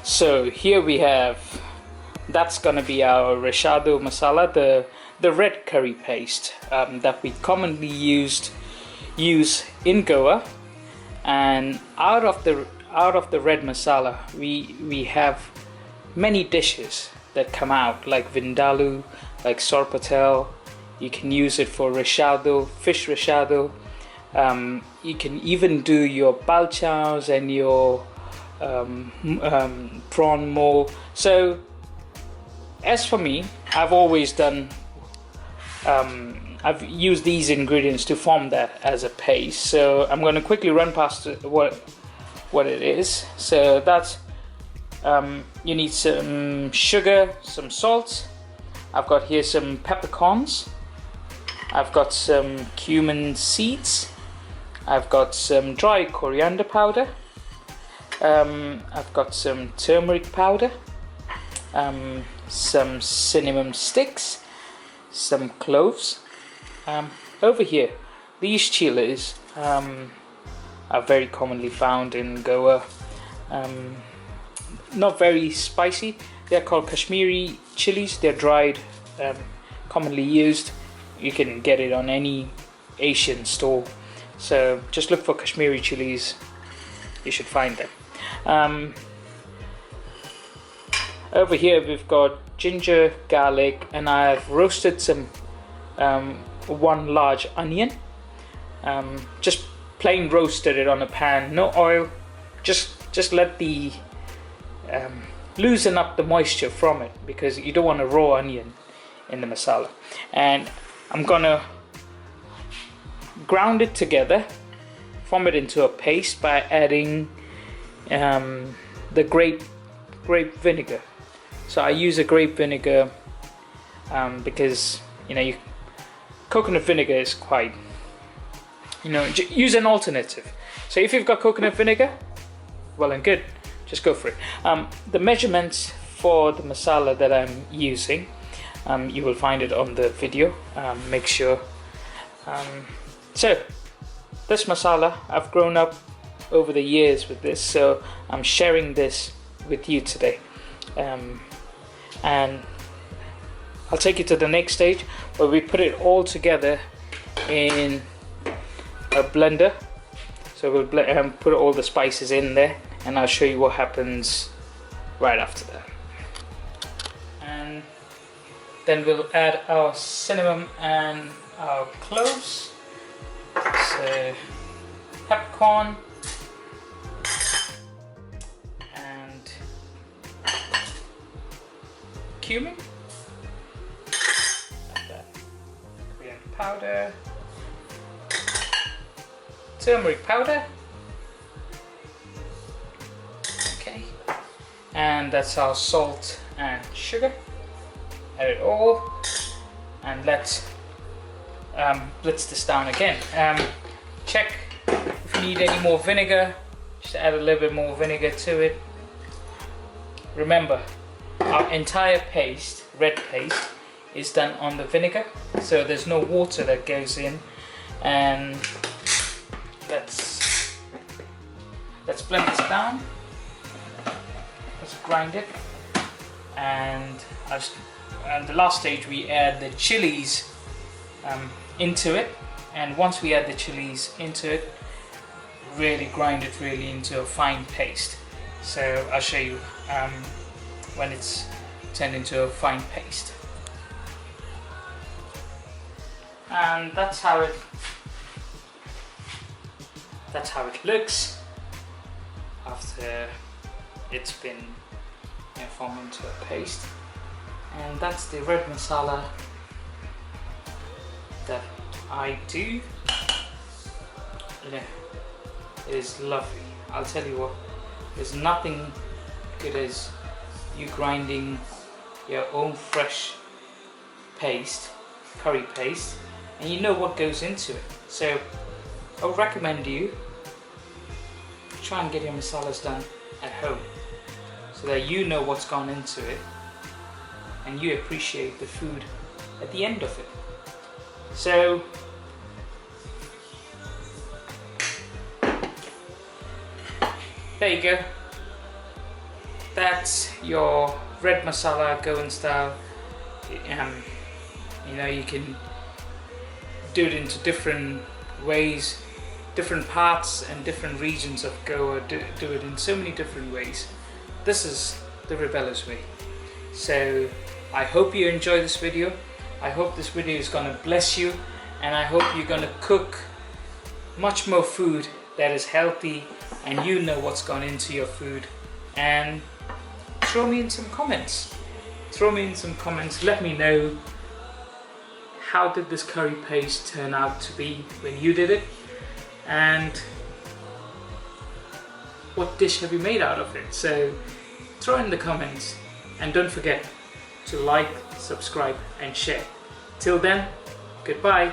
So here we have, that's gonna be our Rechado masala, the red curry paste that we commonly use in Goa. And out of the red masala, we have many dishes that come out, like vindaloo, like sorpatel. You can use it for rechado, fish rechado. You can even do your balchaos and your prawn mole. So as for me, I've always done I've used these ingredients to form that as a paste. So I'm going to quickly run past what it is. So that's you need some sugar, some salt. I've got here some peppercorns. I've got some cumin seeds. I've got some dry coriander powder. I've got some turmeric powder, some cinnamon sticks, some cloves. Over here, these chilies are very commonly found in Goa. Not very spicy. They're called Kashmiri chilies. They're dried, commonly used. You can get it on any Asian store. So just look for Kashmiri chilies. You should find them. Over here we've got ginger, garlic, and I've roasted some one large onion. Just plain roasted it on a pan, no oil. Just let the loosen up the moisture from it, because you don't want a raw onion in the masala. And I'm gonna ground it together, form it into a paste by adding the grape vinegar. So I use a grape vinegar because coconut vinegar is quite, use an alternative. So if you've got coconut vinegar, well and good, just go for it. The measurements for the masala that I'm using, you will find it on the video. Make sure. So this masala, I've grown up over the years with this, so I'm sharing this with you today. And I'll take you to the next stage where we put it all together in a blender. So we'll put all the spices in there, and I'll show you what happens right after that. And then we'll add our cinnamon and our cloves. So peppercorn and cumin, like that. Coriander powder, turmeric powder, okay, and that's our salt and sugar. Add it all, and let's blitz this down again. Check if you need any more vinegar, just add a little bit more vinegar to it. Remember, our entire paste, red paste, is done on the vinegar, so there's no water that goes in. And let's blend this down. Let's grind it, and the last stage we add the chilies into it. And once we add the chilies into it, really grind it really into a fine paste. So I'll show you when it's turned into a fine paste. And that's how it looks after it's been formed into a paste. And that's the red masala that I do. It is lovely. I'll tell you what, there's nothing good as you grinding your own fresh paste, curry paste, and you know what goes into it. So I would recommend you try and get your masalas done at home, so that you know what's gone into it and you appreciate the food at the end of it. So there you go. that's your red masala Goan style. You know, you can do it into different ways, different parts and different regions of Goa do it in so many different ways. This is the Rebelo's way. So I hope you enjoy this video. I hope this video is gonna bless you, and I hope you're gonna cook much more food that is healthy and you know what's gone into your food. And throw me in some comments. Let me know, how did this curry paste turn out to be when you did it, and what dish have you made out of it? So throw in the comments, and don't forget to like, subscribe and share. Till then, goodbye.